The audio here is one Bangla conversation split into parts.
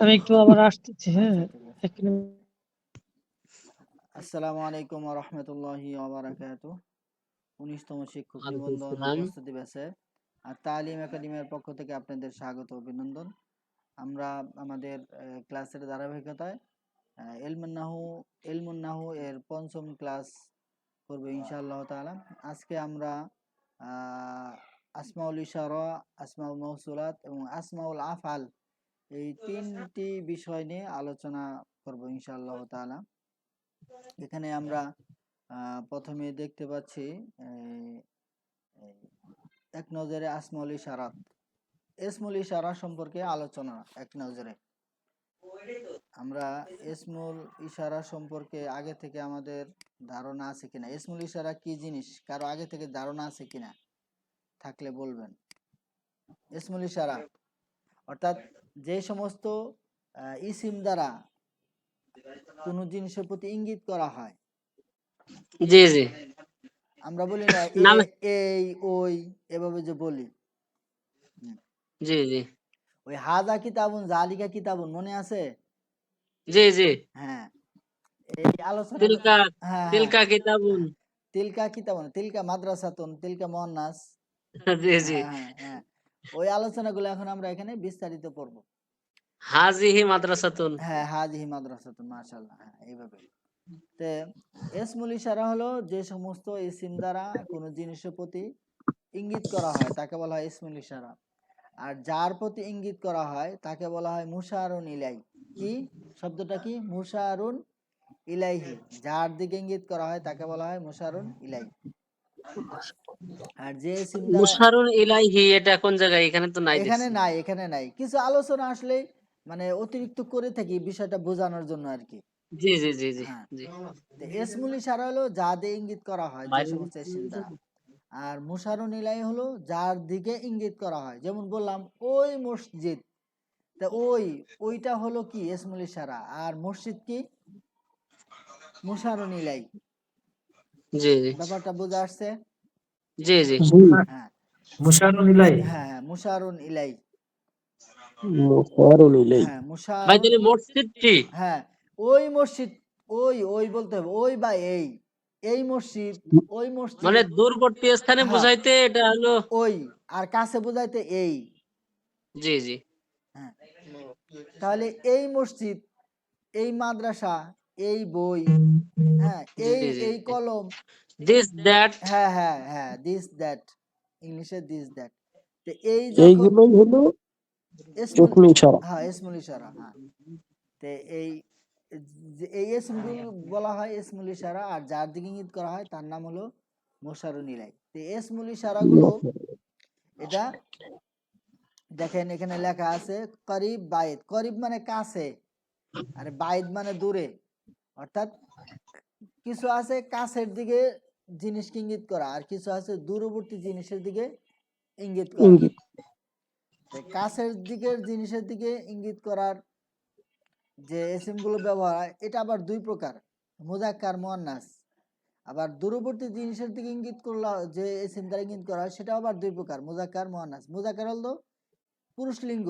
আমি একটু আবার আসতেছি, হ্যাঁ। আচ্ছা, আসসালামু আলাইকুম ওয়া রাহমাতুল্লাহি ওয়া বারাকাতুহু। 19তম শিক্ষক নিবন্ধন প্রস্তুতি ব্যাচে আর তালিম একাডেমির পক্ষ থেকে আপনাদের স্বাগত অভিনন্দন। আমরা আমাদের ক্লাসের ধারাবাহিকতায় ইলমুন নাহু এর 5ম ক্লাস করব ইনশাআল্লাহ তাআলা। আজকে আমরা আসমাউল ইশারা, আসমাউল মাউসুলাত এবং আসমাউল আফআল এই 3টি বিষয় নিয়ে আলোচনা করব ইনশাআল্লাহ তাআলা। এখানে আমরা প্রথমে দেখতে পাচ্ছি এক নজরে আসমুল ইশারাত। ইসমুল ইশারা সম্পর্কে আলোচনা এক নজরে। আমরা ইসমুল ইশারা সম্পর্কে আগে থেকে আমাদের ধারণা আছে কিনা, ইসমুল ইশারা কি জিনিস কারো আগে থেকে ধারণা আছে কিনা, থাকলে বলবেন। ইসমুল ইশারা অর্থাৎ যে সমস্ত ইসিম দ্বারা কোন জিনিসের প্রতি ইঙ্গিত করা হয়। জি জি, আমরা বলি না এই ওই এভাবে যে বলি। জি জি, ওই হাজা কিতাবুন জালিকা কিতাবুন মনে আছে? জি জি, হ্যাঁ, এই আলোচনা তিলকা হ্যাঁ তিলকা কিতাবুন, তিলকা কিতাবুন, তিলকা মাদ্রাসাতুন, তিলকা মুয়ান্নাস। জি জি, হ্যাঁ ওই আলোচনাগুলো এখন আমরা এখানে বিস্তারিত করব। হাজিহি মাদ্রাসাতুন, হ্যাঁ হাজিহি মাদ্রাসাতুন, মাশাআল্লাহ। হ্যাঁ এইভাবে। তে ইসমুল ইশারা হলো যে সমস্ত ইসিম দ্বারা কোনো জিনিসের প্রতি ইঙ্গিত করা হয় তাকে বলা হয় ইসমুল ইশারা। আর যার প্রতি ইঙ্গিত করা হয় তাকে বলা হয় মুশারুন ইলাই। কি শব্দটা কি? মুশারুন ইলাইহি। যার দিকে ইঙ্গিত করা হয় তাকে বলা হয় মুশারুন ইলাই। আর যে ইসিম দ্বারা মুশারুন ইলাইহি এটা কোন জায়গায়? এখানে তো নাই দেখছি। এখানে নাই কিছু আলোচনা আসলে মানে অতিরিক্ত করে থাকি বিষয়টা বোঝানোর জন্য আর কি। জি জি জি জি হ্যাঁ, জি, তো ইসমুল ইশারা হলো যা দিয়ে ইঙ্গিত করা হয় যে সমস্ত ইসিম দ্বারা। আর মুশারুন ইলাই হলো যার দিকে ইঙ্গিত করা হয়। যেমন বললাম ওই মসজিদ, তা ওইটা হলো কি ইসমুল ইশারা। আর মসজিদ কি? মুশারুন ইলাই। জি জি, ব্যাপারটা বোঝা আসছে? জি জি, হ্যাঁ মুশারুন ইলাই। হ্যাঁ মুশারুন ইলাই। মুশারুন ইলাই। হ্যাঁ ভাই মুশারুন। তাহলে মসজিদ কি? হ্যাঁ ওই মসজিদ, ওই বলতে হবে, ওই বা এই মসজিদ, ওই মানে মসজিদ। দূরবর্তী স্থানে হ্যাঁ বুঝাইতে এটা হলো। ওই, আর কাছে বোঝাইতে এই। জি জি, হ্যাঁ তাহলে এই মসজিদ, এই মাদ্রাসা, এই বই, হ্যাঁ জি জি, এই কলম, দিস দ্যাট, হ্যাঁ দিস দ্যাট, ইংলিশে দিস দ্যাট। তো এই যখন এইগুলোই হলো ইসমুল ইশারা। হ্যাঁ ইসমুল ইশারা। হ্যাঁ তো এই ইসমগুলো বলা হয় ইসমুল ইশারা। আর যার দিকে ইঙ্গিত করা হয় তার নাম হলো মুশারুন ইলাই। তো ইসমুল ইশারাগুলো এটা দেখেন এখানে লেখা আছে করিব বাইদ। করিব মানে কাছে, আর বাইদ মানে দূরে। অর্থাৎ কিছু আছে কাছের দিকে জিনিসকে ইঙ্গিত করা, আর কিছু আছে দূরবর্তী জিনিসের দিকে ইঙ্গিত করা। কাছের দিকের জিনিসের দিকে ইঙ্গিত করার যে ইসিম গুলো ব্যবহার হয় এটা আবার দুই প্রকার, মুযাক্কার মুয়ান্নাস। আবার দূরবর্তী জিনিসের দিকে ইঙ্গিত করলে যে ইসিম দ্বারা ইঙ্গিত করা হয় সেটা আবার দুই প্রকার, মুযাক্কার মুয়ান্নাস। মুযাক্কার হলো পুরুষ লিঙ্গ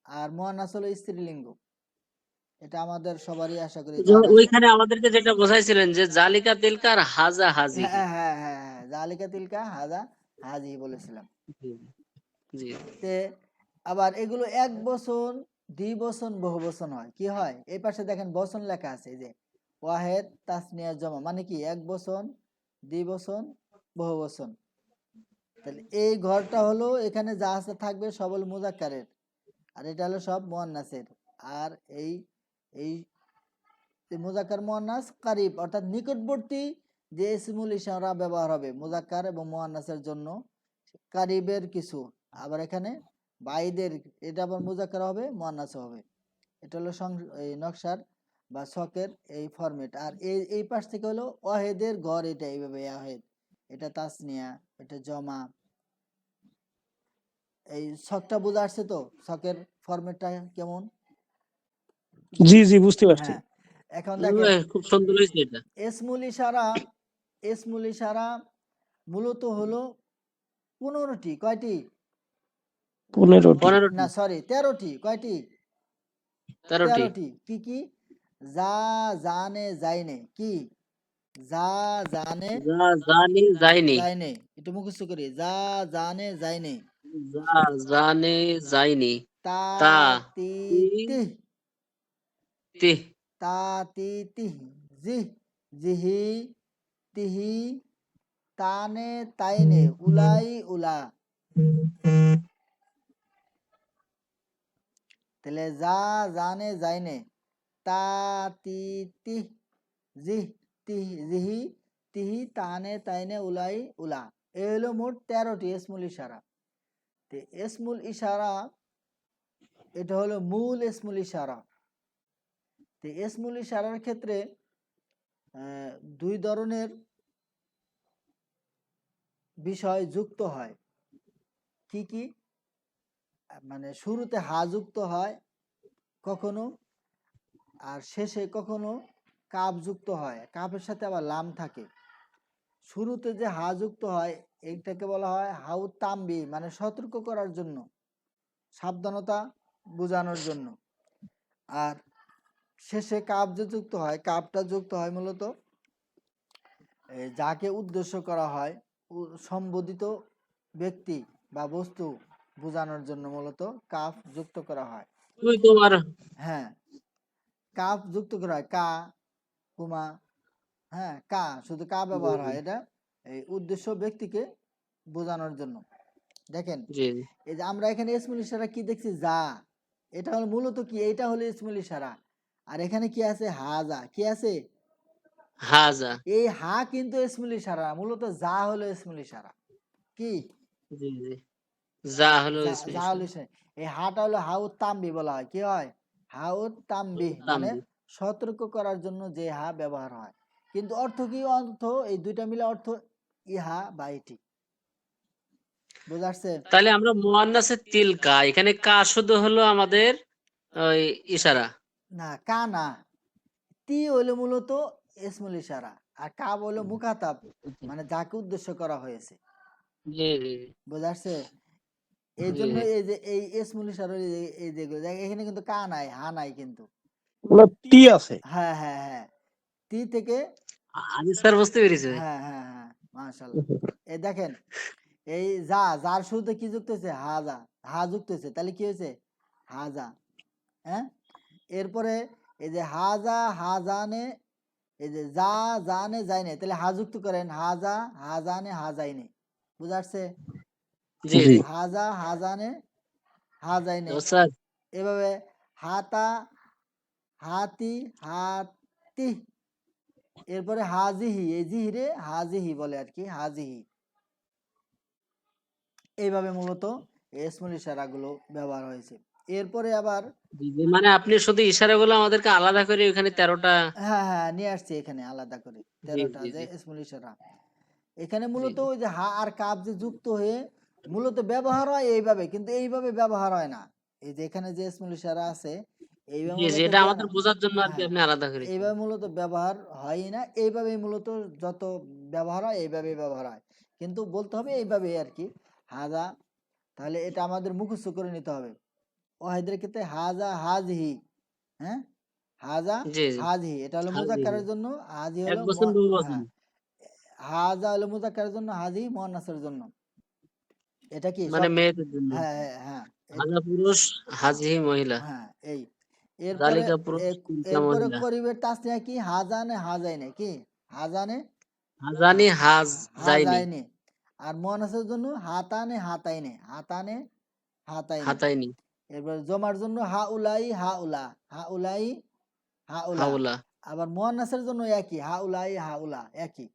আর মুয়ান্নাস হলো স্ত্রী লিঙ্গ। এটা আমাদের সবারই আশা করি জানা। ওইখানে আমাদেরকে যেটা বোঝাইছিলেন যে জালিকা তিলকা আর হাজা হাজিহি। জালিকা তিলকা হাজা হাজি বলেছিলাম। জি জি, তে আবার এগুলো এক বচন, দ্বি বচন, বহু বচন হয়। কি হয়? এই পাশে দেখেন বচন লেখা আছে, এই যে ওয়াহেদ তাসনিয়া জমা, মানে কি এক বচন, দ্বি বচন, বহু বচন। তাহলে এই ঘরটা হলো এখানে যা আছে থাকবে সব হলো মুযাক্কারের, আর এটা হলো সব মুয়ান্নাসের। আর এই এই মুযাক্কার মুয়ান্নাস কারিব অর্থাৎ নিকটবর্তী যে ইসমুল ইশারা ব্যবহার হবে মুযাক্কার এবং মুয়ান্নাসের জন্য কারিবের কিছু। আবার এখানে বাইদের, এটা আবার মুযাক্কার হবে মুয়ান্নাস হবে। এটা হলো এই নকশার বা ছকের এই ফরম্যাট। আর এই পাশ থেকে হলো ওয়াহেদের ঘর, এটা এইভাবে ওয়াহেদ, এটা তাসনিয়া, এটা জমা। এই ছকটা বোঝা আসছে তো, ছকের ফরম্যাটটা কেমন? জি জি, বুঝতে পারছি। হ্যাঁ এখন দেখেন খুব সুন্দর হয়েছে এটা। ইসমুল ইশারা মূলত হলো 15টি। কয়টি? 15টি। 15টি, না সরি 13টি। কয়টি? 13টি। 13টি। কি কি? যা, জানে, যাইনে। কি? যা, জানে, যা জানি যায়নি, যাইনে। একটু মুখস্থ করি। যা, জানে, যাইনে। যা জানে যায়নি, তা, তা তি, তি তিহ। তি তা, তি, তিহ। জিহ, জিহি, তিহি। তানে, তাইনে। উলাই, উলা। তাহলে যা, জানে, যাইনে। তা, তি, তিহ। জিহ, তিহ, জিহি, তিহি। তানে, তাইনে। উলাই, উলা। এ হলো মোট 13টি ইসমুল ইশারা। তো ইসমুল ইশারা এটা হলো মূল ইসমুল ইশারা। তো ইসমুল ইশারার ক্ষেত্রে দুই ধরনের বিষয় যুক্ত হয়। কি কি? মানে শুরুতে হা যুক্ত হয় কখনো, আর শেষে কখনো কাফ যুক্ত হয়, কাফের সাথে আবার লাম থাকে। শুরুতে যে হা যুক্ত হয় এইটাকে বলা হয় হাউ তাম্বি, মানে সতর্ক করার জন্য, সাবধানতা বোঝানোর জন্য। আর শেষে কাফ যে যুক্ত হয়, কাফটা যুক্ত হয় মূলত যাকে উদ্দেশ্য করা হয়, সম্বোধিত ব্যক্তি বা বস্তু বোঝানোর জন্য মূলত কাফ যুক্ত করা হয়। তুই তোমার হ্যাঁ, কাফ যুক্ত করা হয়। কা, কুমা, হ্যাঁ, কা, শুধু কা ব্যবহার হয়। এটা এই উদ্দেশ্য ব্যক্তিকে বোঝানোর জন্য। দেখেন, জি এই যে আমরা এখানে ইসমুল ইশারা কি দেখছি? যা। এটা হলো মূলত কি? এটা হলো ইসমুল ইশারা। আর এখানে কি আছে? হাজা। কি আছে? হাজা, এই হা কিন্তু ইসমুল ইশারা, মূলত যা হলো ইসমুল ইশারা। কি? জি জি, যা হলো যা, ইসমুল যা হলো ইশারা, ইশারা। এই হাটা হলো হাউত তাম্বি বলা হয়। কি হয়? হাউত তাম্বি, মানে তামবি। সতর্ক করার জন্য যে হা ব্যবহার হয়। কিন্তু অর্থ কি? অর্থ এই দুইটা মিলে অর্থ ইহা বা এটি। বুঝা আসছে? তাহলে আমরা মুয়ান্নাসে তিলকা, এখানে কা শুধু হলো আমাদের ওই ইশারা। না, কা না। তি হলো মূলত ইসমুল ইশারা, আর কাব হলো মুখাতাব, মানে যাকে উদ্দেশ্য করা হয়েছে। জি জি বুঝা আসছে? এই জি জন্য জি। এই যে এই ইসমুল ইশারা, এই যেগুলো এখানে কিন্তু কা নাই, হা নাই কিন্তু। ওগুলো টি আছে। হ্যাঁ, হ্যাঁ, হ্যাঁ। তি থেকে, আজি স্যার বুঝতে পেরেছি। হ্যাঁ, হ্যাঁ, হ্যাঁ, মাশাআল্লাহ। এই দেখেন, এই যা, যার শুরুতে কি যুক্ত হয়েছে? হাজা। হা যুক্ত হয়েছে, তাহলে কি হয়েছে? হাজা। হ্যাঁ, এরপরে এই যে হাজা, হাজানে, এই যে যা, জানে, যাইনে, তাহলে হা যুক্ত করেন। হাজা, হাজানে, হাজাইনে। বুঝা আসছে? জি জি। জি। হাজা, হাজানে, হাজাইনে। তো স্যার, এভাবে হাতা, হাতি, হাতি। এরপরে হাজিহি, এই জিহিরে হাজিহি বলে আর কি, হাজিহি। এইভাবে মূলত ইসমুল ইশারাগুলো ব্যবহার হয়েছে। এরপরে আবার, জি জি, মানে আপনি শুধু ইশারাগুলো আমাদেরকে আলাদা করে ওখানে 13টা। হ্যাঁ, হ্যাঁ, নিয়ে আসছি এখানে আলাদা করে জি 13টা জি যে জি ইসমুল ইশারা। এখানে জি মূলত জি ওই যে হা আর কাফ যে যুক্ত হয়ে মূলত ব্যবহার হয় এইভাবে, কিন্তু এইভাবে ব্যবহার হয় না। এই যে এখানে যে ইসমুল ইশারা আছে, এইভাবে জি জি, মূলত এটা আমাদের বোঝার জন্য আর কি হ্যাঁ, আপনি আলাদা করেছেন। এইভাবে মূলত ব্যবহার হয় না। এইভাবেই মূলত যত ব্যবহার হয় এইভাবেই ব্যবহার হয়, কিন্তু বলতে হবে এইভাবেই আর কি। হাজা, তাহলে এটা আমাদের মুখস্থ করে নিতে হবে। ওয়াহিদের ক্ষেত্রে হাজা, হাজহি। হ্যাঁ, হাজা, জি জি, হাজহি, এটা হলো হাজি, মুজাক্কারের জন্য। হাজি এক হলো বছর দু বছর। হ্যাঁ, হাজা হলো মুজাক্কারের জন্য, হাজি মুয়ান্নাসের জন্য। এটা কি মানে সব? মেয়েদের জন্য। হ্যাঁ, হ্যাঁ, হ্যাঁ, হাজা পুরুষ, হাজি মহিলা। হ্যাঁ, এই। এরপরে জালিকা পুরুষ, এ- তিলকা এরপরে মহিলা। করিবের তাসনিয়া কি? হাজানে, হাজাইনে। কি? হাজানে, হাজানি হাজ যায়নি, হাজাইনে। আর মুয়ান্নাসের জন্য হাতানে, হাতাইনে। হাতানে, হাতাইনে। হাতায়নি, এরপর জমার জন্য হা উলাই, হা উলা। হা উলাই, হা উলা। হাওলা। আবার মুয়ান্নাসের জন্য একই, হা উলাই, হা উলা, একই।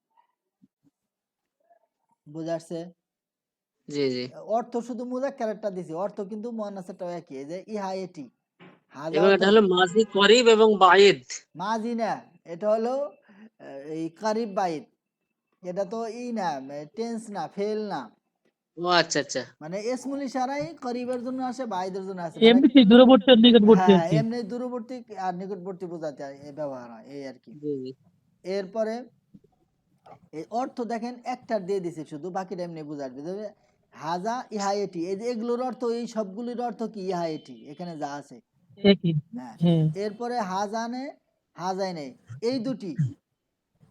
বুঝাচ্ছে? জি জি। অর্থ শুধু মুজাক্কারেরটা দিছি, অর্থ কিন্তু মুয়ান্নাসেরটাও একই। এই যে ইহা, এটি। হাজা এবং অর্থ এটা হলো মাঝি করিব এবং বাঈদ। মাজি না, এটা হলো এই কারিব বাইত। এটা তো ই না, টেন্স না, ফেল না। ও আচ্ছা আচ্ছা। মানে ইসমুল ইশারাই করিবের জন্য আসে, বাইদের জন্য আসে, মানে এমনি দূরবর্তী আর নিকটবর্তী হ্যাঁ, আর কি। এমনি দূরবর্তী আর নিকটবর্তী বোঝাতে ব্যবহার হয়, এই আর কি। জি জি এরপরে এই অর্থ দেখেন একটার দিয়ে দিছে শুধু, বাকিটা এমনি বুঝাবে। হাজা ইহা এটি, এই যে এগুলোর অর্থ, এই সবগুলির অর্থ কি? ইহা এটি, এখানে যা আছে। একই। হ্যাঁ, হ্যাঁ। এরপরে হাজানে হাজাইনে, এই দুটি,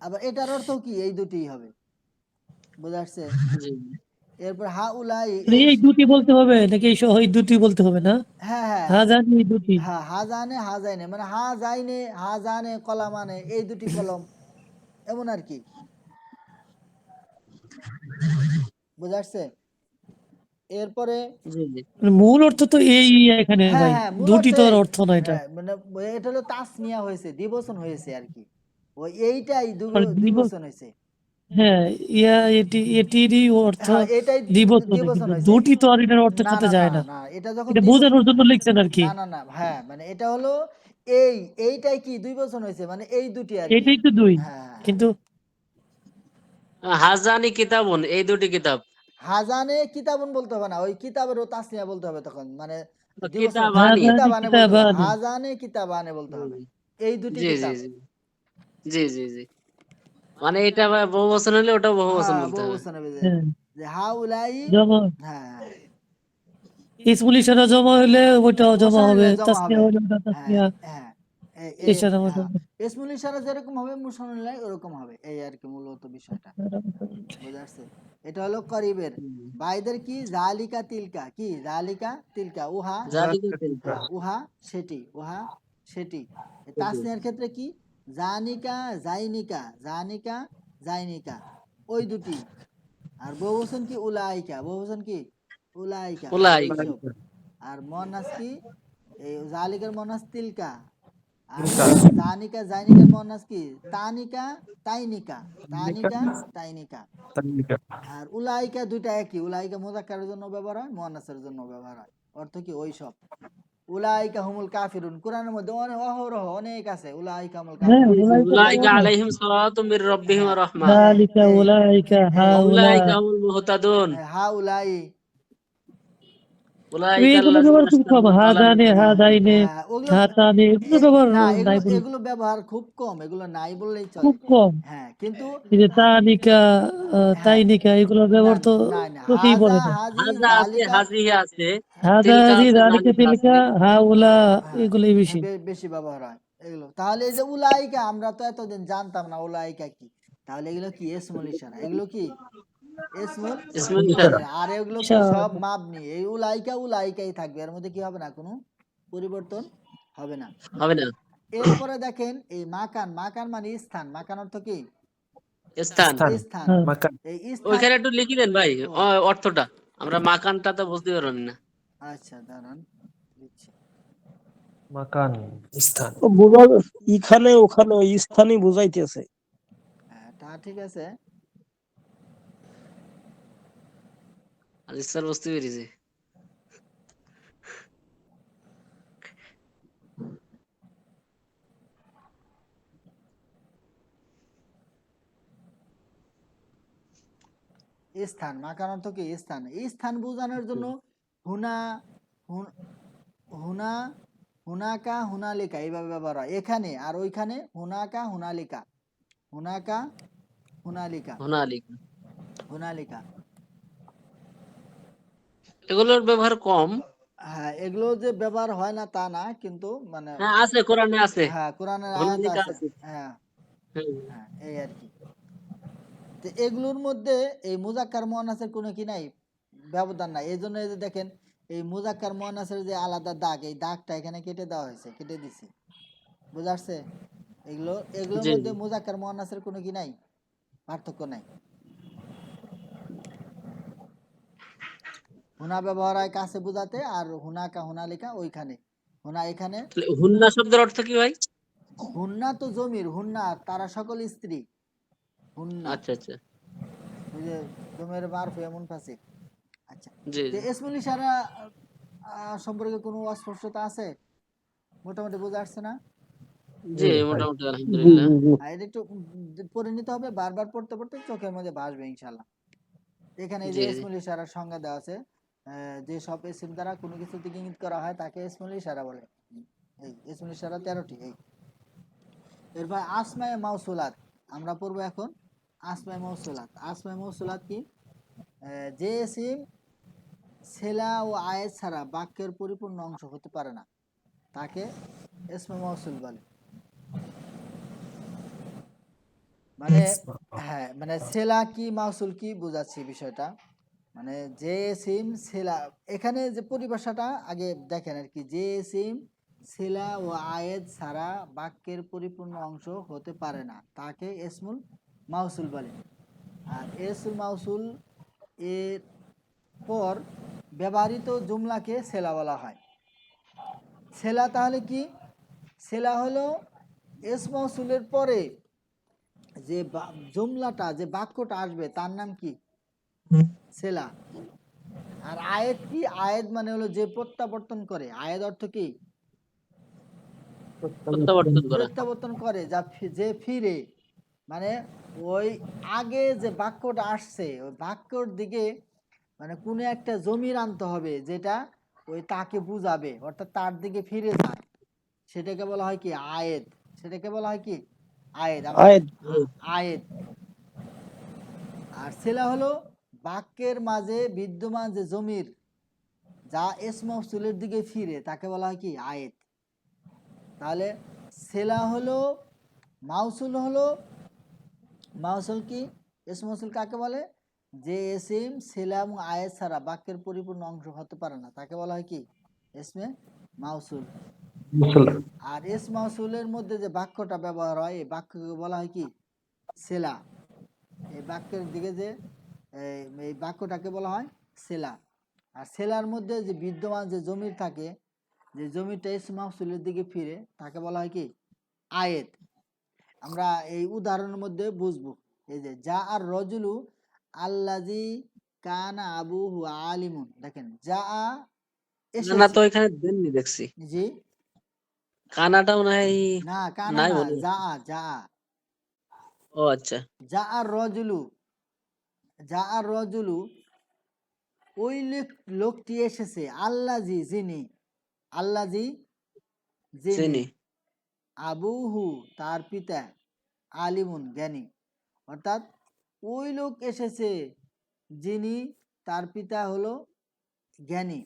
আবার এটার অর্থ কি? এই দুটিই হবে। বুঝা আসছে? জি এরপর হা উলাই, মানে এই এই দুটি বলতে হবে নাকি এই সহ এই দুটি বলতে হবে না? হ্যাঁ হ্যাঁ হ্যাঁ জানি এই দুটি। হ্যাঁ, হাজানে হাজাইনে মানে হাজাইনে হাজানে কলামানে, এই দুটি কলম, এমন আর কি। বুঝা আসছে? এরপরে জি জি মানে মূল অর্থ তো এই এখানে হ্যাঁ ভাই, হ্যাঁ, মূল দুটি অর্থ তো আর এই। অর্থ না এটা। হ্যাঁ, মানে এটা হলো তাসনিয়া হয়েছে, দ্বিবচন হয়েছে আর কি। ওই এইটাই মানে দ্বিবচন হয়েছে। হ্যাঁ, ইয়া এটি এটিরই অর্থ হ্যাঁ, এটাই দ্বিবচনে, দ্বিবচন কিন্তু হয়েছে। দুটি তো আর এটার অর্থের না সাথে না না যায় না। না, এটা যখন এটা বোঝানোর জন্য লিখছেন আর কি। না না না, হ্যাঁ মানে এটা হলো এইটাই কি দ্বিবচন হয়েছে, মানে এই দুটি আর কি। এটাই তো দুই, হ্যাঁ হ্যাঁ হ্যাঁ। কিন্তু হাজানি কিতাবুন, এই দুটি কিতাব। হাজানে কিতাবুন বলতে হবে না, ওই কিতাবেরও তাসনিয়া বলতে হবে তখন, মানে দিবসন, কিতাবানি। হাজানি কিতাবানে বলতে হবে, কিতাবানি। হাজানে কিতাবানে বলতে হবে, এই দুটি জি জি কিতাব। জি জি জি জি মানে এটা বহু বচন হলে ওটা বহু বচন হ্যাঁ, বলতে বহু হবে। বচনে হ্যাঁ, যে হা উলাই। জমা হ্যাঁ হ্যাঁ, ইসমুল ইশারা জমা হইলে ওইটাও জমা হবে, মুশাররিলে জমা তাসনিয়া হবে। হইলে ওটা হ্যাঁ তাসনিয়া, হ্যাঁ, ইশারা হ্যাঁ, হবে। ইসমুল ইশারা যেরকম হবে মুশাররিলে ওরকম হবে, এই আর কি মূলত বিষয়টা। বুঝা আসছে? এটা হলো করিবের। বাইদের কি? জালিকা তিলকা, কি? জালিকা তিলকা, উহা জালিকা সেটি। তিলকা। হ্যাঁ, উহা সেটি, উহা সেটি। তাসনিয়ার ক্ষেত্রে কি? জানিকা জাইনিকা, জানিকা জাইনিকা, ওই দুটি। আর বহুবচন কি? উলাইকা, বহুবচন কি? উলাইকা, উলাই। ওই সব। আর মুয়ান্নাস কি? এই জালিকার মুয়ান্নাস তিলকা। আর জানিকা জাইনিকার মুয়ান্নাস কি? তানিকা তাইনিকা, তানিকা তাইনিকা। আর উলাইকা দুইটা একই, উলাইকা মুযাক্কারের জন্য ব্যবহার হয়, মুয়ান্নাসের জন্য ব্যবহার হয়। অর্থ কি? ওই সব। উলাইকা হুমুল কাফিরুন, কোরআনের মধ্যে অনেক অহরহ অনেক আছে উলাইকা হুমুল হ্যাঁ, কাফিরুন। উলাইকা তো উলাইকা বলে। আলাইহিম সালাতুম মির রাব্বিহিম ওয়া হ্যাঁ রাহমা হ্যাঁ, যালিকা এই উলাইকা এই ওয়া হাউলা। উলাইকা হুমুল মুহতাদুন হা উলাই। উলাইকা এগুলো ব্যবহার হ্যাঁ আল্লাযিনা খুব কম, ইশতারাউ হাদানে দালালাতাল হ্যাঁ হাদাইনে হ্যাঁ, ওগুলো হাতানে, এগুলো ব্যবহার না, নাই এগুলো বলে, এগুলো ব্যবহার খুব কম, এগুলো নাই বললেই চলে। খুব কম। হ্যাঁ কিন্তু এই যে তানিকা হ্যাঁ, তাইনিকা এগুলোর না ব্যবহার তো না না, চোখেই হাজা পড়ে না। হাজি হাজা আছে, জালিকা। হাজিহি আছে, তিলকা হাদাহি আছে, জালিকা জালিকা তিলকা আছে। হাউলা, হ্যাঁ, এগুলোই বেশি। বেশি ব্যবহার হয় এগুলো। তাহলে এই যে উলাইকা, আমরা তো এতদিন জানতাম না উলাইকা কি। তাহলে এগুলো কি? ইসমুল ইশারা। এগুলো কি? ইসমুল ইসমুল ইশারা। ইশারা। আর এগুলো কি? সব ইশারা। মাবনি। এই উলাইকা উলাইকাই থাকবে, এর মধ্যে কি হবে না, কোনো পরিবর্তন হবে না। হবে না। এরপরে দেখেন এই মাকান, মাকান মানে স্থান, মাকান অর্থ কি? স্থান। স্থান। হ্যাঁ। এই স্থান। ওইখানে একটু লিখে দেন ভাই ও অর্থটা, আমরা মাকানটা তো বুঝতে পারলাম না। আচ্ছা, দাঁড়ান দিচ্ছি। ও বোঝা, এখানে ওখানে ওই স্থানই বুঝাইতেছে। হ্যাঁ, তা ঠিক আছে। আজিজ স্যার বুঝতে পেরেছি। স্থান, মাকান অর্থ কি? স্থান। এই স্থান বোঝানোর জন্য হুনা, হুন- হুনা, হুনাকা হুনালিকা এইভাবে ব্যবহার হয়। এখানে আর ওইখানে হুনাকা হুনালিকা, হুনাকা হুনালিকা, হুনালিকা। হুনালিকা। এগুলোর ব্যবহার কম। হ্যাঁ, এগুলো যে ব্যবহার হয় না তা না, কিন্তু মানে হ্যাঁ আছে, কোরআনে আছে, হ্যাঁ, কোরআনের আয়াত হুনালিকা আছে। আছে। হ্যাঁ হুম। হ্যাঁ, এই আর কি। তো এগুলোর মধ্যে এই মুজাক্কার মুয়ান্নাসের কোনো কি নাই, ব্যবধান নাই। এই জন্য এই যে দেখেন, এই মুজাক্কার মুয়ান্নাসের যে আলাদা দাগ, এই দাগটা এখানে কেটে দেওয়া হয়েছে, কেটে দিছি। বুঝা আসছে? এগুলোর জি মধ্যে জি মুজাক্কার মুয়ান্নাসের কোনো কি নাই, পার্থক্য নাই। হুনা ব্যবহার হয় কাছে বোঝাতে, আর হুনাকা হুনালিকা ওইখানে, হুনা এখানে। তাহলে হুন্না শব্দের অর্থ কি ভাই? হুন্না তো জমির, হুন্না তারা সকল স্ত্রী, হুন্না। আচ্ছা আচ্ছা। ওই যে জমের মারফু এমন ফাসিক। আচ্ছা, জি তো জি ইসমুল ইশারা সম্পর্কে কোনো অস্পষ্টতা আছে? মোটামুটি বোঝা আসছে না? জি মোটামুটি জি আলহামদুলিল্লাহ। জি জি। এটা একটু পড়ে নিতে হবে, বারবার পড়তে পড়তে চোখের মধ্যে ভাসবে ইনশাল্লাহ। এখানে এই যে জি জি ইসমুল ইশারার সংজ্ঞা দেওয়া আছে। যে সব ইসিম দ্বারা কোনো কিছু দিকে ইঙ্গিত করা হয় তাকে ইসমুল ইশারা বলে। এই ইসমুল ইশারা 13টি। এই এরপর আসমায়ে মাউসুলাত আমরা পড়বো এখন। আসমায়ে মাউসুলাত, আসমায়ে মাউসুলাত কি? যে ইসিম সেলা ও আয়েত ছাড়া বাক্যের পরিপূর্ণ অংশ হতে পারে না, তাকে ইসমে মাউসুল বলে। মানে হ্যাঁ, মানে সেলা কি মাউসুল কি বোঝাচ্ছি বিষয়টা। মানে যে সিম সেলা, এখানে যে পরিভাষাটা আগে দেখেন আর কি, যে সিম সেলা ও আয়েত ছাড়া বাক্যের পরিপূর্ণ অংশ হতে পারে না, তাকে ইসমুল মাউসুল বলে। আর ইসমুল মাউসুল এর পর ব্যবহৃত জুমলাকে সেলা বলা হয়। সেলা তাহলে কি? সেলা হলো ইসম মাউসুলের পরে যে জুমলাটা, যে বাক্যটা আসবে তার নাম কি? সেলা। আর আয়েত কি? আয়েত মানে হলো যে প্রত্যাবর্তন করে। আয়েত অর্থ কি? প্রত্যাবর্তন করা। প্রত্যাবর্তন করে, যে ফিরে, মানে ওই আগে যে বাক্যটা আসছে ওই বাক্যর দিকে মানে কোনো একটা জমির আনতে হবে যেটা ওই তাকে বুঝাবে, অর্থাৎ তার দিকে ফিরে যায়, সেটাকে বলা হয় কি? আয়েত। সেটাকে বলা হয় কি? আয়েত। আমরা আয়েদ। আয়েত। আর সেলা হলো বাক্যের মাঝে বিদ্যমান যে জমির, যা ইসম মাউসুলের দিকে ফিরে, তাকে বলা হয় কি? আয়েত। তাহলে সেলা হলো মাউসুল, হলো মাউসুল কি? ইসম মাউসুল কাকে বলে? যে এসিম সেলা এবং আয়েত ছাড়া বাক্যের পরিপূর্ণ অংশ হতে পারে না, তাকে বলা হয় কি? ইসমে মাউসুল। আর ইস মাউসুলের মধ্যে যে বাক্যটা ব্যবহার হয় এই বাক্যকে বলা হয় কি? সেলা। এই বাক্যের দিকে যে এই বাক্যটাকে বলা হয় সেলা। আর সেলার মধ্যে যে বিদ্যমান যে জমির থাকে, যে জমিটা ইস মাউসুলের দিকে ফিরে, তাকে বলা হয় কি? আয়েত। আমরা এই উদাহরণের মধ্যে বুঝবো। এই যে যা আর রজুলু আল্লাজি কানা আবুহু আলিমুন, দেখেন যা না এসেছে। তো এখানে দেননি দেখছি, জি, কানাটাও নাই। না কানা নাই না, মনে হয়। যা ও আচ্ছা। যা আর রজুলু, যা আর রজুলু ওই লোকটি এসেছে, আল্লাজি যিনি, আল্লাজি যিনি, চিনি। আবুহু তার পিতা, আলিমুন জ্ঞানী। অর্থাৎ ওই লোক এসেছে যিনি, তার পিতা হলো জ্ঞানী।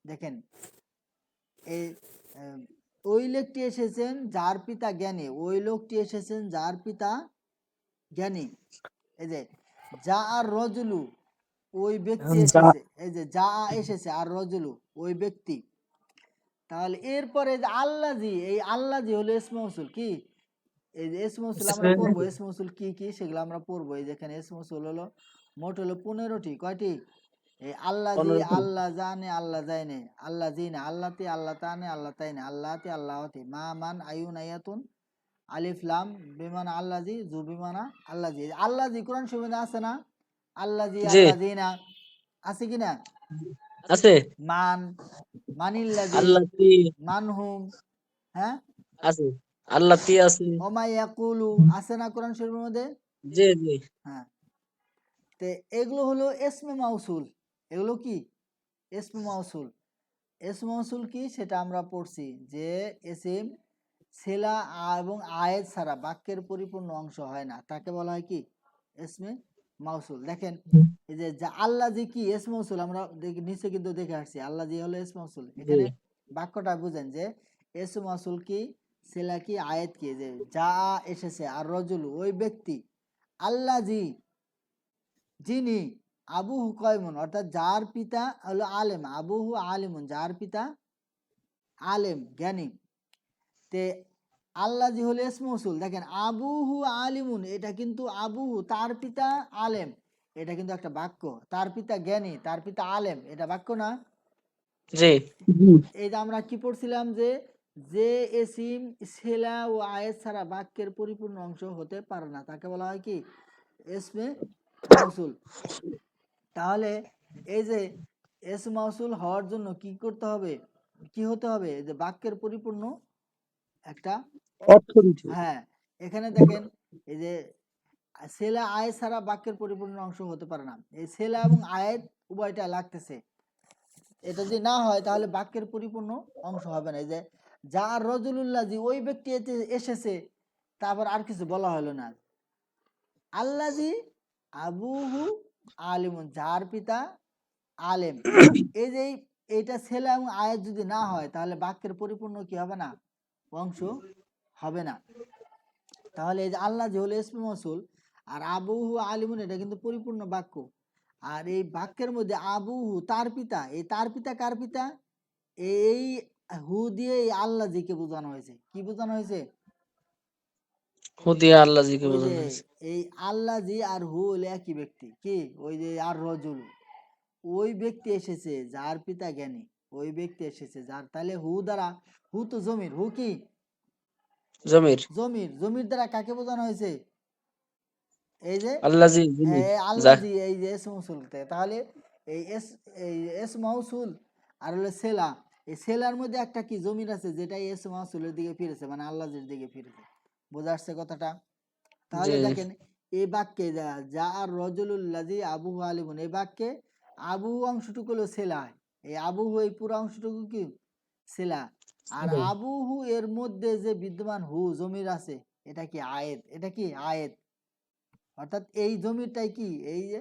দেখেন এই আহ, ওই লোকটি এসেছেন যার পিতা জ্ঞানী, ওই লোকটি এসেছেন যার পিতা জ্ঞানী। এই যে যা আর রজুলু ওই ব্যক্তি এসেছে, এই যে যা এসেছে আর রজুলু ওই ব্যক্তি। তাহলে এরপরে যে আল্লাজি, এই আল্লাজি হলো ইসমে মাউসুল কি? এই যে ইসমে মাউসুল আমরা পড়বো, ইসমে মাউসুল কি কি সেগুলো আমরা পড়বো। এই যেখানে ইসমে মাউসুল হলো মোট হলো 15টি। কয়টি? এই আল্লাজি, 15টি। আল্লাহ জানে, আল্লাহ জানে, আল্লাহ জিনে, আল্লাহতি, আল্লাহ তানে, আল্লাহ তাইনে, আল্লাহতি, আল্লাহতি, মা মান আয়ুন আয়াতুন, আলিফ লাম বিমানা আল্লাজি, জু বিমানা আল্লাজি। আল্লাজি কোরআন শরীফে আছে না? আল্লাজি, জি আল্লাহ জিনা, আছে কিনা? আছে। মান, মানিল্লাজি, আল্লাহ তি মানহুম, হ্যাঁ, আছে। আল্লাহ তি আছে। ওমাই ইয়াকুলু, আছে না কোরআন শরীফের মধ্যে? জি জি। হ্যাঁ। তে এগুলো হলো ইসমে মাউসুল। এগুলো কি? ইসমে মাউসুল। ইসমে মাউসুল কি সেটা আমরা পড়ছি, যে এসিম সেলা এবং আয়েত ছাড়া বাক্যের পরিপূর্ণ অংশ হয় না, তাকে বলা হয় কি? ইসমে মাউসুল। দেখেন এই যে আল্লাহ জি কি ইসমে মাউসুল, আমরা দেখি নিচে কিন্তু দেখে আসছি আল্লাহ জি হলো ইসমে মাউসুল। জি। এখানে বাক্যটা বুঝেন যে ইসমে মাউসুল কি, সেলা কি, আয়েত কি। যে যা এসেছে আর রজুলু ওই ব্যক্তি, আল্লাহ জি যিনি, আবুহু কয়মুন অর্থাৎ যার পিতা হলো আলেম, আবুহু আলিমুন যার পিতা আলেম জ্ঞানী। তে আল্লাহ জি হলো ইসমে মাউসুল। দেখেন আবুহু আলিমুন, এটা কিন্তু আবুহু তার পিতা আলেম, এটা কিন্তু একটা বাক্য। তার পিতা জ্ঞানী, তার পিতা আলেম, এটা বাক্য না? জি। এই যে আমরা কি পড়ছিলাম, যে যে এসিম সেলা ও আয়েত ছাড়া বাক্যের পরিপূর্ণ অংশ হতে পারে না, তাকে বলা হয় কি? ইসমে মাউসুল। তাহলে এই যে এস মাউসুল হওয়ার জন্য কি করতে হবে, কি হতে হবে? যে বাক্যের পরিপূর্ণ একটা, অর্থ দিতে হবে। হ্যাঁ, এখানে দেখেন এই যে সেলা আয় ছাড়া বাক্যের পরিপূর্ণ অংশ হতে পারে না। এই সেলা এবং আয়াত উভয়টা লাগতেছে। এটা যদি না হয় তাহলে বাক্যের পরিপূর্ণ অংশ হবে না। এই যে যা রজুলুল্লাজি ওই ব্যক্তি এসেছে, তারপর আর কিছু বলা হলো না। আল্লাজি আবুহু আলিমুন যার পিতা আলেম। এই যে এইটা ছেলে এবং আয়াত যদি না হয় তাহলে বাক্যের পরিপূর্ণ কি হবে না, অংশ হবে না। তাহলে এই যে আল্লাহ যে হলো ইসমে মৌসুল, আর আবুহু আলিমুন এটা কিন্তু পরিপূর্ণ বাক্য। আর এই বাক্যের মধ্যে আবুহু তার পিতা, এই তার পিতা কার পিতা, এই হু দিয়ে এই আল্লাহ জিকে বোঝানো হয়েছে। কি বোঝানো হয়েছে? হুদিয়া আল্লাহ জিকে ওই বোঝানো যে হয়েছে। এই আল্লাহ জি আর হু হলো একই ব্যক্তি। কি ওই যে আর রজুল, ওই ব্যক্তি এসেছে যার পিতা জ্ঞানী, ওই ব্যক্তি এসেছে যার, তাহলে হু দ্বারা, হু তো জমির, হু কি জমির। জমির, জমির দ্বারা কাকে বোঝানো হয়েছে? এই যে আল্লাহ জি যিনি হ্যাঁ যা আল্লাহ জি, এই যে এস মৌসুল। তাহলে এই এস মৌসুল আর হলো সেলা, এই সেলার মধ্যে একটা কি জমির আছে যেটা এস মৌসুলের দিকে ফিরেছে, মানে আল্লাহ জির দিকে ফিরেছে। বোঝা আসছে কথাটা? জি তাহলে দেখেন এই বাক্যে যা যা আর রজুলুল্লাজি আবুহু আলিমুন, এই বাক্যে আবুহু অংশটুকু হলো সেলা, এই আবুহু এই পুরো অংশটুকু কি সেলা। আর আবুহু এর মধ্যে যে বিদ্যমান হু জমির আছে, এটা কি আয়েদ, এটা কি আয়েদ, অর্থাৎ এই জমিটাই কি এই যে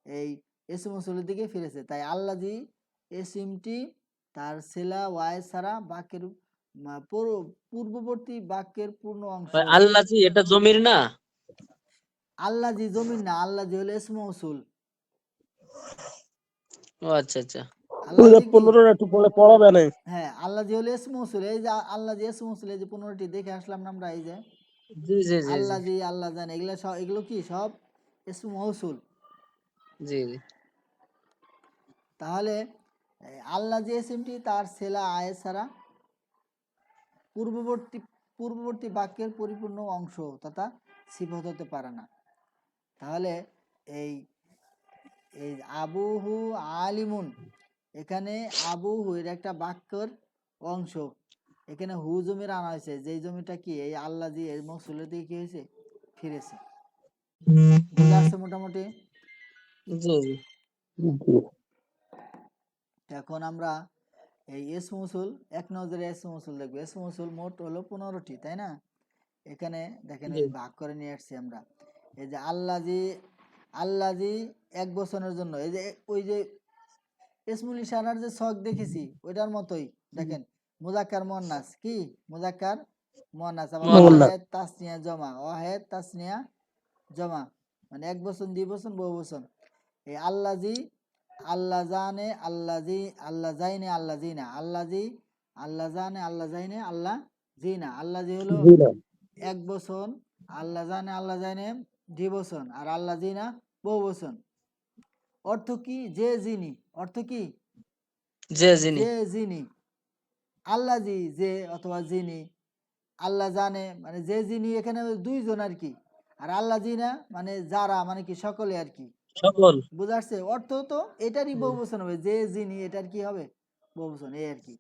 এই এস মৌসুলের দিকে ফিরেছে। তাই আল্লাজি এসিমটি তার সেলা ওয়াই ছাড়া বাক্যের পূর্ববর্তী বাক্যের পূর্ণ অংশ। আল্লাহ জি এটা জমির না? আল্লাহ জি জমিন না, আল্লাহ জি হলো ইসমে মৌসুল। ও আচ্ছা আচ্ছা। আল্লাহ জি কি 15 একটু পরে পড়াবে না। হ্যাঁ আল্লাহ জি হলো ইসমে মৌসুল। এই যে আল্লাহ জি ইসমে মৌসুল, এই যে 15টি দেখে আসলাম না আমরা, এই যে জি জি জি জি আল্লাহ জি, আল্লাহ জান, এগুলো সব, এগুলো কি সব ইসমে মৌসুল। জি জি। তাহলে আল্লাহ যে ইসমটি তার সেলা আয়ের ছাড়া পূর্ববর্তী পূর্ববর্তী বাক্যের পরিপূর্ণ অংশ তথা সিফত হতে পারে না। তাহলে এই এই আবুহু আলিমুন, এখানে আবুহু এর একটা বাক্যের অংশ, এখানে হু জমির আনা হয়েছে, যেই জমিটা কি এই আল্লাহ জি এর মৌসুলের দিকে কি হয়েছে, ফিরেছে। বুঝা আসছে মোটামুটি? জি জি। জি। এখন আমরা এই এস মৌসুল, এক নজরে এস মৌসুল দেখবো। এস মৌসুল মোট হলো 15টি, তাই না? এখানে দেখেন জি এই ভাগ করে নিয়ে আসছি আমরা। এই যে আল্লাজি, আল্লাজি এক বছরের জন্য, এই যে ওই যে ইসমুল ইশারার যে ছক দেখেছি ওইটার মতোই দেখেন, মুজাক্কার মুয়ান্নাস কি, মুজাক্কার মুয়ান্নাস, আবার মোহাম্মদ। ওয়াহেদ তাসনিয়া জমা, ওয়াহেদ তাসনিয়া জমা, মানে এক বছর, দুই বছর, বহু বছর। এই আল্লাজি, আল্লাহ জানে, আল্লাজি, আল্লাহ জাইনে, আল্লাহ জিনা, আল্লাজি, আল্লাহ জানে, আল্লাহ জাইনে, আল্লাহ জিনা। আল্লাজি হলো জি না। এক বছর, আল্লাহ জানে, আল্লাহ জানে 2 বছর, আর আল্লাহ জিনা বহু বছর। অর্থ কি, যে যিনি, অর্থ কি যে যিনি। যে যিনি, আল্লাহ জি যে অথবা যিনি, আল্লাহ জানে মানে যে যিনি, এখানে দুইজন আর কি, আর আল্লাহ জিনা মানে যারা, মানে কি সকলে আর কি। সকল। বুঝা আসছে? অর্থ তো এটারই বহু বচন হবে, যে যিনি এটার কি হবে, বহু বচন, এই আর কি।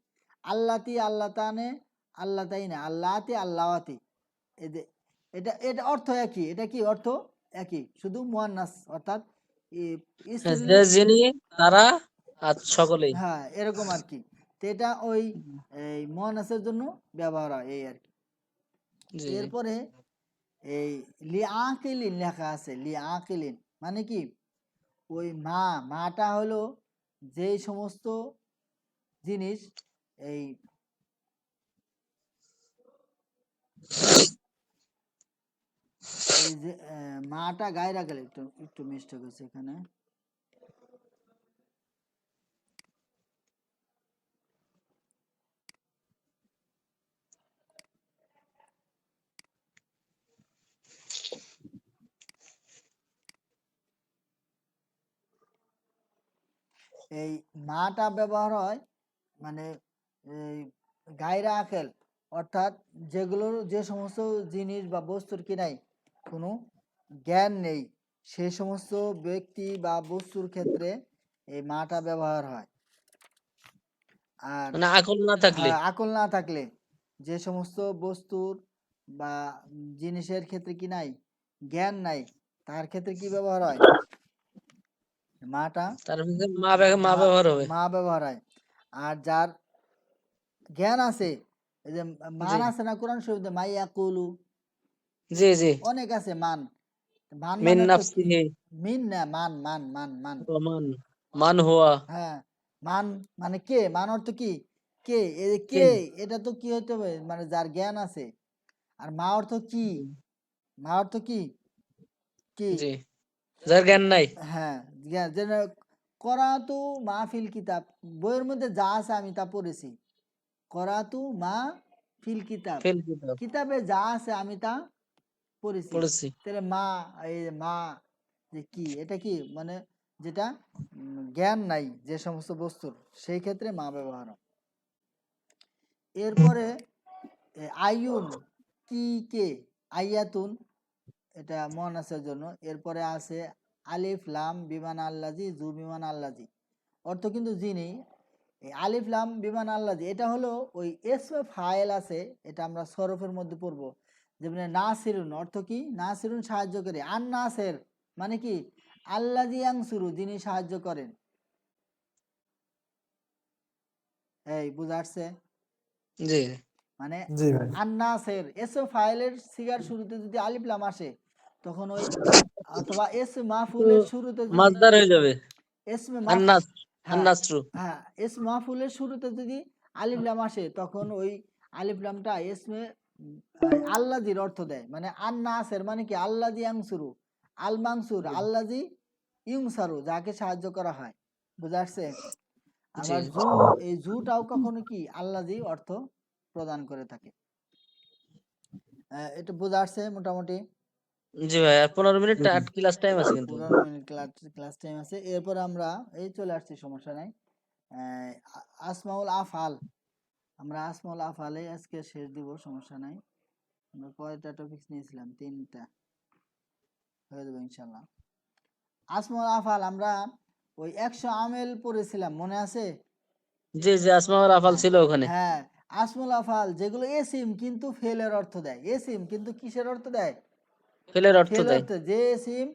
আল্লাতি, আল্লাহ তানে, আল্লাহ তাই না, আল্লাহতি, আল্লাহতি, এটা এটা অর্থ একই, এটা কি অর্থ একই, শুধু মুয়ান্নাস অর্থাৎ হ্যাঁ, স্ত্রী। যে যিনি তারা আর সকলেই। হ্যাঁ এরকম আর কি। তো এটা ওই এই মুয়ান্নাসের জন্য ব্যবহার হয়, এই আর কি। জি জি। এরপরে এই লিআকিলিন লেখা আছে, লিআকিলিন মানে কি, ওই মাটা হলো যেই সমস্ত জিনিস এই এই যে মাটা গায়ে রাখলে, একটু একটু মিস্টেক হয়েছে এখানে। এই মাটা ব্যবহার হয় মানে এই গায়রা আকেল, অর্থাৎ যেগুলোর যে সমস্ত জিনিস বা বস্তুর কি নাই, কোনো জ্ঞান নেই, সে সমস্ত ব্যক্তি বা বস্তুর ক্ষেত্রে এই মাটা ব্যবহার হয়। আর মানে আকল না থাকলে। হ্যাঁ আকল না থাকলে, যে সমস্ত বস্তুর বা জিনিসের ক্ষেত্রে কি নাই, জ্ঞান নাই, তার ক্ষেত্রে কি ব্যবহার হয়, মাটা তার ভিতরে মা মা ব্যবহার হবে। মা ব্যবহার হয়। আর যার জ্ঞান আছে, এই যে জি মান আছে না কোরআন শরীফে, মাইয়া কুলু, জি জি। অনেক আছে মান, মান মিন মানে তো কি, নাফসিহি মিন না, মান মান মান মান, ওমান। মান হুয়া হ্যাঁ, মান মানে কে, মান অর্থ কি, কে, এই যে কে? কে, এটা তো কি হতে হবে, মানে যার জ্ঞান আছে। আর মা অর্থ কি, মা অর্থ কি, কি, জি, যার জ্ঞান নাই। হ্যাঁ, জ্ঞান, যেন করাতু মাহফিল কিতাব, বইয়ের মধ্যে যা আছে আমি তা পড়েছি। করাতু মা ফিল কিতাব, ফেল কিতাব কিতাবে যা আছে আমি তা পড়েছি। পড়েছি। তাহলে মা, এই যে মা, যে কি, এটা কি মানে যেটা জ্ঞান নাই যে সমস্ত বস্তুর, সেই ক্ষেত্রে মা ব্যবহার হয়। এরপরে আইউন, কি, কে, আইয়াতুন, এটা মুয়ান্নাসের জন্য। এরপরে আছে আলিফ লাম বিমান আল্লাজি, জু বিমান আল্লাজি, অর্থ কিন্তু যিনি। এই আলিফ লাম বিমান আল্লাজি এটা হলো ওই এসমে ফাইল আছে, এটা আমরা সরফের মধ্যে পড়বো। যেমন নাসিরুন অর্থ কি, নাসিরুন সাহায্যকারী, আন নাসের মানে কি, আল্লাজি আনসুরু যিনি সাহায্য করেন। এই বুঝা আসছে? জি, মানে জি ভাই। আন্নাসের এসও ফাইলের সিগার শুরুতে যদি আলিফ লাম আসে, তখন ওই, অথবা এস তো মাহফুলের শুরুতে যদি মাজদার হয়ে যাবে। এসমে মাফ, আন্নাস, হ্যাঁ, আন্নাসরু। হ্যাঁ, এস মাহফুলের শুরুতে যদি আলিফ লাম আসে, তখন ওই আলিফ লামটা এসমে আল্লাজির অর্থ দেয়। মানে আন্নাসের মানে কি, আল্লাজি আংসুরু, আল মাংসুর, জি, আল্লাজি ইউংসারু, যাকে সাহায্য করা হয়। বুঝা আসছে? জি, আবার জু, এই জুটাও কখনো কি আল্লাজি অর্থ প্রদান করে থাকে। এটা বোঝা আসছে মোটামুটি? জি ভাই, আর 15 মিনিট ক্লাস টাইম আছে কিন্তু। 15 মিনিট ক্লাস টাইম আছে। এরপর আমরা এই চলে আসছি, সমস্যা নাই। আসমাউল আফআল, আমরা আসমাউল আফআলে আজকে শেষ দিব, সমস্যা নাই। আমরা কয়টা টপিক নিয়েছিলাম, 3টা, হয়ে যাবে ইনশাল্লাহ। আসমাউল আফআল আমরা ওই 100 আমেল পড়েছিলাম, মনে আছে? জি, জি, আসমাউল আফাল হ্যাঁ, ছিল ওখানে। হ্যাঁ, আসমাউল আফআল যেগুলো এসিম কিন্তু ফেলের অর্থ দেয়, এসিম কিন্তু কিসের অর্থ দেয়, ফেলের অর্থ ফেল দেয়। অর্থ, যে সিম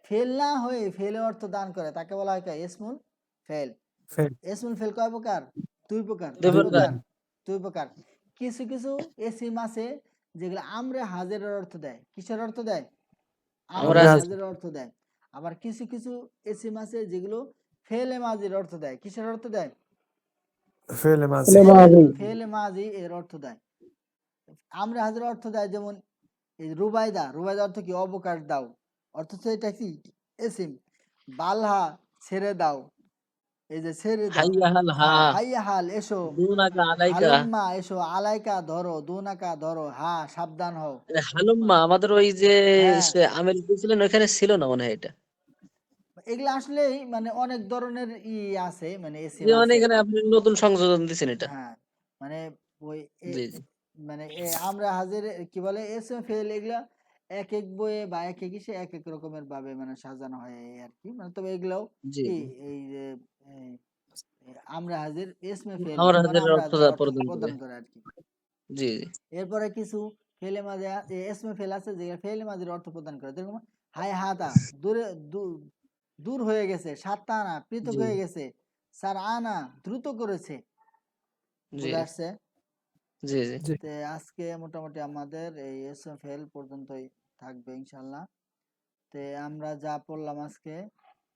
ফেল না হয়ে ফেলে অর্থ দান করে তাকে বলা হয় ইসমুল ফেল। ফেল। ইসমুল ফেল কয় প্রকার, দুই প্রকার, দুই কয় প্রকার। প্রকার, দুই প্রকার। কিছু কিছু এসিম আছে যেগুলো আমরে হাজেরের অর্থ দেয়, কিসের অর্থ দেয়, আমরে আমরা আমরা হাজেরের অর্থ দেয়। আবার কিছু কিছু এসিম আছে যেগুলো ফেলে মাজির অর্থ দেয়, কিসের অর্থ দেয়, ফেলে মাঝি। ফেলে মাজি এর অর্থ দেয়। আমরে হাজের অর্থ দেয়, যেমন এই রুবাইদা, রুবাইদা অর্থ কি, অবকাশ দাও, অর্থ এটা কি এসিম। বালহা, ছেড়ে দাও, এই যে ছেড়ে দাও। হাইয়া হাল হা, হ্যাঁ, হাইয়া হাল এসো, দুনাকা আলাইকা। হালুম্মা এসো, আলাইকা ধরো, দুনাকা ধরো, হা সাবধান হও। হালুম্মা আমাদের ওই যে হ্যাঁ, আমের দিয়েছিলেন ওখানে ছিল না মনে হয় এটা। এগুলা আসলেই মানে অনেক ধরনের আছে, মানে এসিম যে মানে আছে। এখানে আপনি নতুন সংযোজন দিয়েছেন এটা। হ্যাঁ, মানে ওই জি, জি, মানে আমরা হাজির কি বলে এস এম ফেল, এগুলা এক এক বইয়ে বা এক এক ইসে এক এক রকমের ভাবে মানে সাজানো হয় এই আর কি। মানে তবে এগুলাও জি, কি, জি। এই যে এই, আমরা হাজির এসমে ফেল, আমার মানে হাজারের আমরা অর্থ হাজির অর্থ প্রদান করে। প্রদান করে আর কি। জি, জি, এরপরে কিছু ফেলে মাঝে এসমে ফেল আছে যে ফেলে মাঝের অর্থ প্রদান করে, যেরকম হায় হাতা, দূরে দূর হয়ে গেছে, সাতটা আনা পৃথক জি, হয়ে গেছে, স্যার আনা দ্রুত করেছে। জি, বুঝে আসছে? জি, জি। জি। তে আজকে মোটামুটি আমাদের এই এসএফএল পর্যন্তই থাকবে ইনশাল্লাহ। তে আমরা যা পড়লাম আজকে,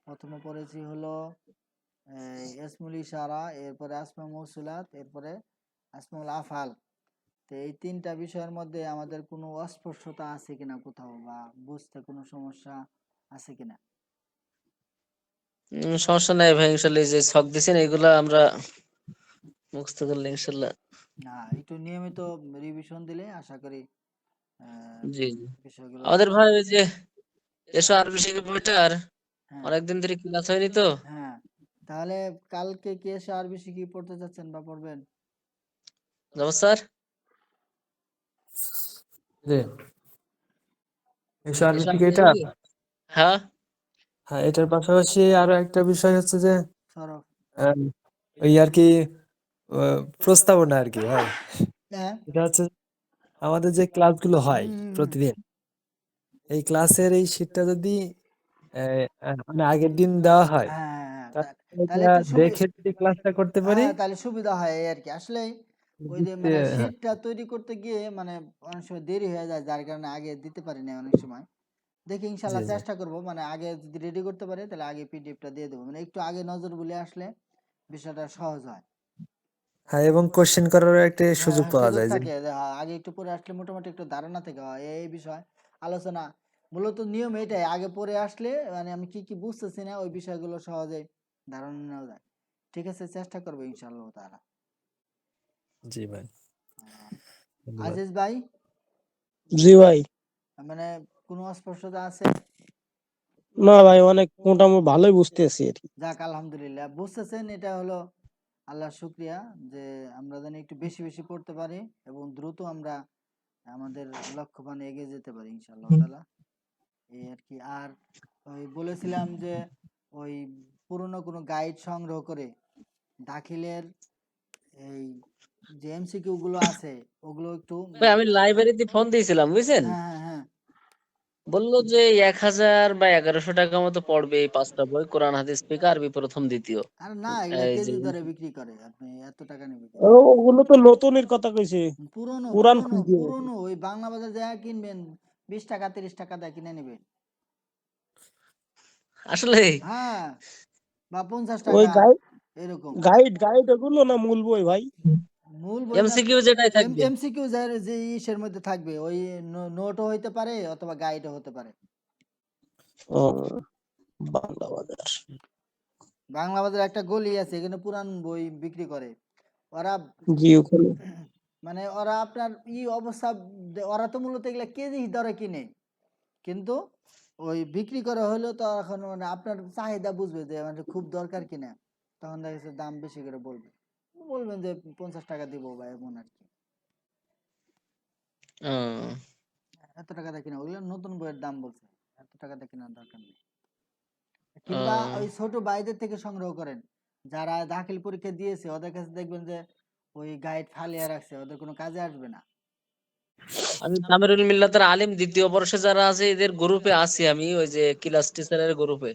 প্রথমে পড়েছি হলো ইসমুল ইশারা, এরপরে আসমা মৌসুলাত, এরপরে আসমাউল আফআল। তো এই 3টা বিষয়ের মধ্যে আমাদের কোনো অস্পষ্টতা আছে কিনা কোথাও, বা বুঝতে কোনো সমস্যা আছে কিনা? সমস্যা নাই ভাই, ইনশাল্লাহ এই যে ছক দিছেন এগুলা আমরা মুখস্থ করলে ইনশাল্লাহ। না, একটু নিয়মিত রিভিশন দিলে আশা করি আহ, জি, জি। বিষয়গুলো। আমাদের ভাই ওই যে এসো আরবি শিখে বইটার হ্যাঁ, অনেকদিন ধরে ক্লাস হয়নি তো। হ্যাঁ, তাহলে কালকে কি এসে আর বেশি কি পড়তে চাচ্ছেন বা পড়বেন? যাবো স্যার। জি। এসব এসো থেকে আরবি এটা। শিখে। হ্যাঁ, হ্যাঁ, এটার পাশাপাশি আরো একটা বিষয় হচ্ছে যে সরব। আহ, ওই আর কি প্রস্তাবনা আর কি ভাই। হ্যাঁ, এটা হচ্ছে আমাদের যে ক্লাসগুলো হয় হুম, প্রতিদিন, এই ক্লাসের এই শীটটা যদি মানে আগের দিন দেওয়া হয়, হ্যাঁ, হ্যাঁ, তাহলে তাহলে এটা একটু দেখে যদি ক্লাসটা করতে পারি, হ্যাঁ, তাহলে সুবিধা হয় এই আর কি। আসলে ওই যে বুঝতে, মানে হ্যাঁ, শীটটা তৈরি করতে গিয়ে মানে অনেক সময় দেরি হয়ে যায়, যার কারণে আগে দিতে পারি না অনেক সময়। দেখি জি ইনশাল্লাহ জি চেষ্টা করব, মানে আগে যদি রেডি করতে পারি তাহলে আগে পিডিএফটা দিয়ে দেবো, মানে একটু আগে নজর বলে আসলে বিষয়টা সহজ হয়। হ্যাঁ, এবং কোশ্চেন করার একটা হ্যাঁ সুযোগ হ্যাঁ, পাওয়া সুযোগ যায় যে থাকে যে হ্যাঁ, আগে একটু পরে আসলে মোটামুটি একটু ধারণা থেকে হয় এই বিষয় আলোচনা। মূলত নিয়ম এটাই, আগে পরে আসলে মানে আমি কি কি বুঝতেছি না ওই বিষয়গুলো সহজে ধারণা নেওয়া যায়। ঠিক আছে, চেষ্টা করবো ইনশাআল্লাহ তাআলা। জি ভাই, আহ, ধন্যবাদ। আজিজ ভাই, জি ভাই। মানে কোনো অস্পষ্টতা আছে? না ভাই, অনেক মোটামুটি ভালোই বুঝতেছি আর কি। যাক আলহামদুলিল্লাহ, বুঝতেছেন, এটা হলো আল্লাহর শুক্রিয়া যে আমরা যেন একটু বেশি বেশি পড়তে পারি এবং দ্রুত আমরা আমাদের লক্ষ্যমানে এগিয়ে যেতে পারি ইনশাআল্লাহ তাআলা, এই আর কি। আর ওই বলেছিলাম যে ওই পুরনো কোনো গাইড সংগ্রহ করে দাখিলের এই যে এমসিকিউ গুলো আছে ওগুলো একটু ভাই আমি লাইব্রেরিতে ফোন দিয়েছিলাম বুঝছেন, হ্যাঁ হ্যাঁ হ্যাঁ। বললো যে 1000 বা 1100 টাকা মতো পড়বে এই 5টা বই, কোরআন হাদিস থেকে আরবি প্রথম দ্বিতীয়। আর না, এগুলা এই যে কেজি দরে বিক্রি করে, আপনি এত টাকা নেবে কেন? ওগুলো তো নতুনের কথা কইছে, পুরনো পুরান পুরনো খুঁজে। পুরনো ওই বাংলা বাজার যা কিনবেন 20 টাকা 30 টাকা দিয়ে কিনে নেবেন। আসলে হ্যাঁ, বা পঞ্চাশ ওই টাকা গাইড এরকম। গাইড গাইড ওগুলো না মূল বই ভাই? মূল বই না, এমসিকিউ যেটাই থাকবে। এমসিকিউ যে ইসের মধ্যে থাকবে ওই নোটও হইতে পারে অথবা গাইডও হতে পারে। ও, বাংলা বাজার। বাংলা বাজার একটা গলি আছে, এখানে পুরান বই বিক্রি করে ওরা। জি ওখানে। মানে ওরা আপনার অবস্থা, ওরা তো মূলত এগুলা কেজি দরে কিনে, কিন্তু ওই বিক্রি করা হলো তো এখন মানে আপনার চাহিদা বুঝবে যে মানে খুব দরকার কিনা, তখন দেখা যাচ্ছে দাম বেশি করে বলবে, বলবেন যে 50 টাকা দিব বা এমন আর কি, আহ, এত টাকা দিয়ে কিনা, ওগুলো নতুন বইয়ের দাম বলছে, এত টাকা দিয়ে কেনার দরকার নেই। কিংবা আহ, ওই ছোট ভাইদের থেকে সংগ্রহ করেন, যারা দাখিল পরীক্ষা দিয়েছে ওদের কাছে দেখবেন যে ওই গাইড ফালিয়ে রাখছে, ওদের কোনো কাজে আসবে না। আমি তামিরুল মিল্লাতের আলিম দ্বিতীয় বর্ষে যারা আছে এদের গ্রুপে আছি, আমি ওই যে ক্লাস টিচারের গ্রুপে।